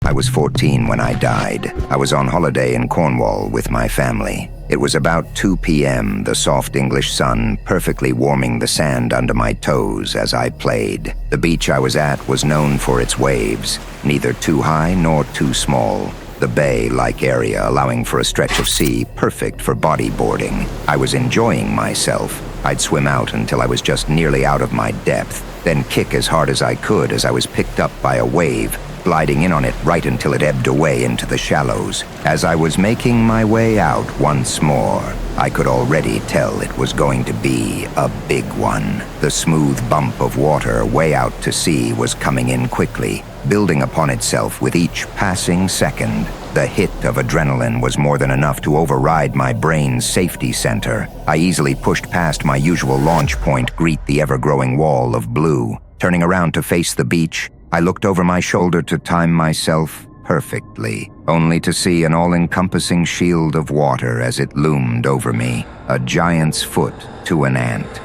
I was 14 when I died. I was on holiday in Cornwall with my family. It was about 2 p.m., the soft English sun perfectly warming the sand under my toes as I played. The beach I was at was known for its waves, neither too high nor too small. The bay-like area allowing for a stretch of sea perfect for bodyboarding. I was enjoying myself. I'd swim out until I was just nearly out of my depth, then kick as hard as I could as I was picked up by a wave, gliding in on it right until it ebbed away into the shallows. As I was making my way out once more, I could already tell it was going to be a big one. The smooth bump of water way out to sea was coming in quickly, building upon itself with each passing second. The hit of adrenaline was more than enough to override my brain's safety center. I easily pushed past my usual launch point, greet the ever-growing wall of blue. Turning around to face the beach, I looked over my shoulder to time myself perfectly, only to see an all-encompassing shield of water as it loomed over me, a giant's foot to an ant.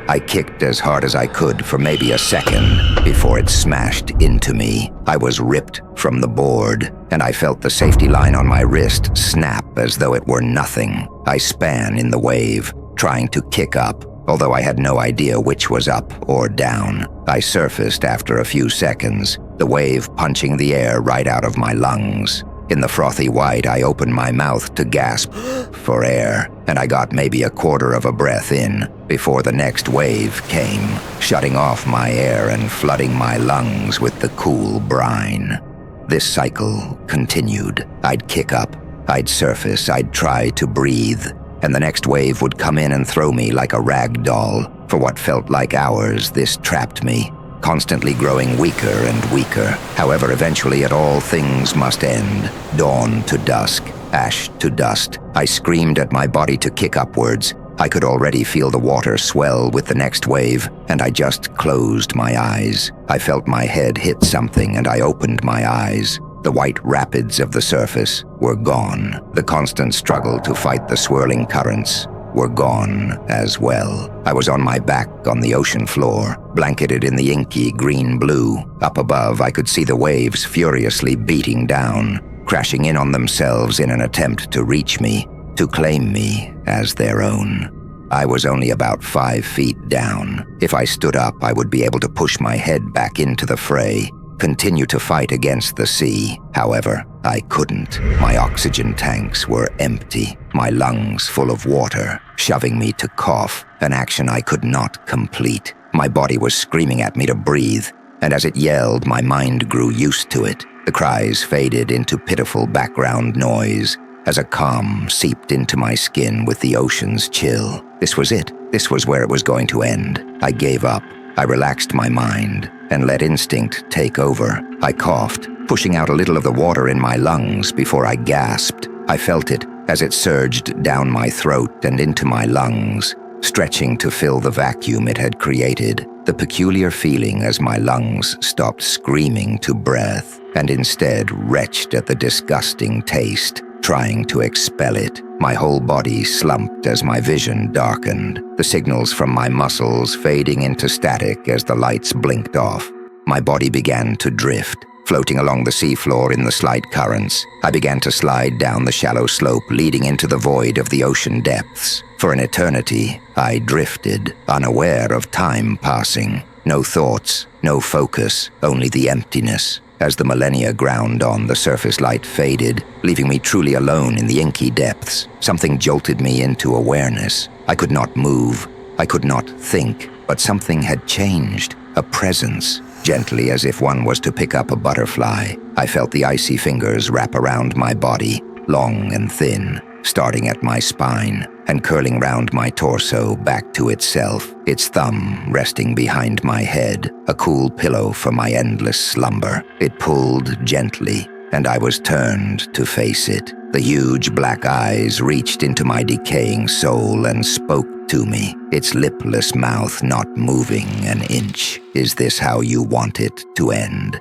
I kicked as hard as I could for maybe a second before it smashed into me. I was ripped from the board, and I felt the safety line on my wrist snap as though it were nothing. I span in the wave, trying to kick up, although I had no idea which was up or down. I surfaced after a few seconds, the wave punching the air right out of my lungs. In the frothy white, I opened my mouth to gasp for air, and I got maybe a quarter of a breath in before the next wave came, shutting off my air and flooding my lungs with the cool brine. This cycle continued. I'd kick up, I'd surface, I'd try to breathe, and the next wave would come in and throw me like a rag doll. For what felt like hours, this trapped me, constantly growing weaker and weaker. However, eventually it all things must end. Dawn to dusk, ash to dust. I screamed at my body to kick upwards. I could already feel the water swell with the next wave, and I just closed my eyes. I felt my head hit something, and I opened my eyes. The white rapids of the surface were gone. The constant struggle to fight the swirling currents were gone as well. I was on my back on the ocean floor, blanketed in the inky green-blue. Up above, I could see the waves furiously beating down, crashing in on themselves in an attempt to reach me, to claim me as their own. I was only about 5 feet down. If I stood up, I would be able to push my head back into the fray, continue to fight against the sea. However, I couldn't. My oxygen tanks were empty, my lungs full of water, shoving me to cough, an action I could not complete. My body was screaming at me to breathe, and as it yelled, my mind grew used to it. The cries faded into pitiful background noise as a calm seeped into my skin with the ocean's chill. This was it. This was where it was going to end. I gave up. I relaxed my mind and let instinct take over. I coughed, pushing out a little of the water in my lungs before I gasped. I felt it as it surged down my throat and into my lungs, stretching to fill the vacuum it had created. The peculiar feeling as my lungs stopped screaming to breath and instead retched at the disgusting taste, trying to expel it. My whole body slumped as my vision darkened, the signals from my muscles fading into static as the lights blinked off. My body began to drift, floating along the seafloor in the slight currents. I began to slide down the shallow slope leading into the void of the ocean depths. For an eternity, I drifted, unaware of time passing. No thoughts, no focus, only the emptiness. As the millennia ground on, the surface light faded, leaving me truly alone in the inky depths. Something jolted me into awareness. I could not move. I could not think. But something had changed. A presence, gently as if one was to pick up a butterfly. I felt the icy fingers wrap around my body, long and thin, starting at my spine and curling round my torso back to itself, its thumb resting behind my head, a cool pillow for my endless slumber. It pulled gently, and I was turned to face it. The huge black eyes reached into my decaying soul and spoke to me, its lipless mouth not moving an inch. Is this how you want it to end?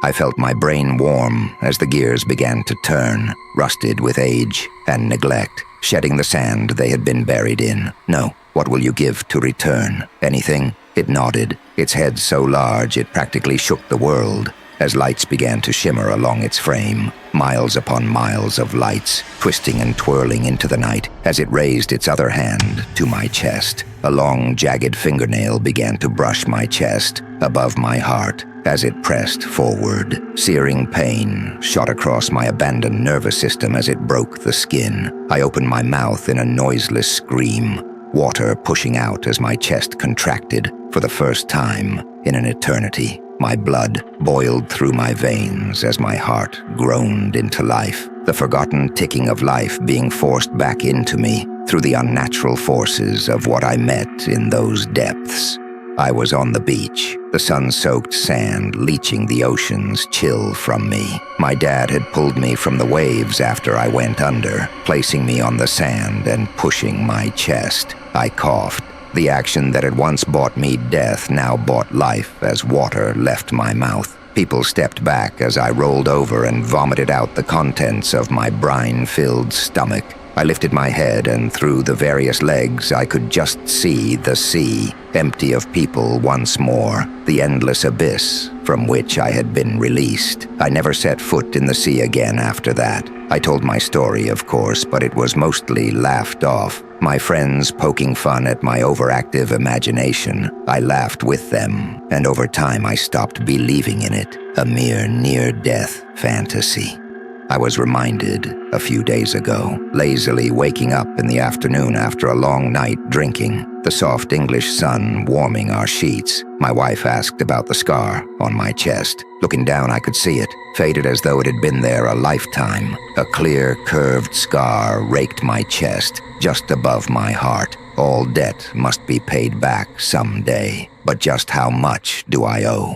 I felt my brain warm as the gears began to turn, rusted with age and neglect, shedding the sand they had been buried in. No, what will you give to return? Anything? It nodded, its head so large it practically shook the world. as lights began to shimmer along its frame. Miles upon miles of lights, twisting and twirling into the night as it raised its other hand to my chest. A long, jagged fingernail began to brush my chest, above my heart, as it pressed forward. Searing pain shot across my abandoned nervous system as it broke the skin. I opened my mouth in a noiseless scream, water pushing out as my chest contracted for the first time in an eternity. My blood boiled through my veins as my heart groaned into life, the forgotten ticking of life being forced back into me through the unnatural forces of what I met in those depths. I was on the beach, the sun-soaked sand leaching the ocean's chill from me. My dad had pulled me from the waves after I went under, placing me on the sand and pushing my chest. I coughed. The action that had once bought me death now bought life as water left my mouth. People stepped back as I rolled over and vomited out the contents of my brine-filled stomach. I lifted my head, and through the various legs I could just see the sea, empty of people once more, the endless abyss from which I had been released. I never set foot in the sea again after that. I told my story, of course, but it was mostly laughed off. My friends poking fun at my overactive imagination. I laughed with them, and over time I stopped believing in it, a mere near-death fantasy. I was reminded, a few days ago, lazily waking up in the afternoon after a long night drinking, the soft English sun warming our sheets. My wife asked about the scar on my chest. Looking down, I could see it, faded as though it had been there a lifetime. A clear, curved scar raked my chest, just above my heart. All debt must be paid back someday. But just how much do I owe?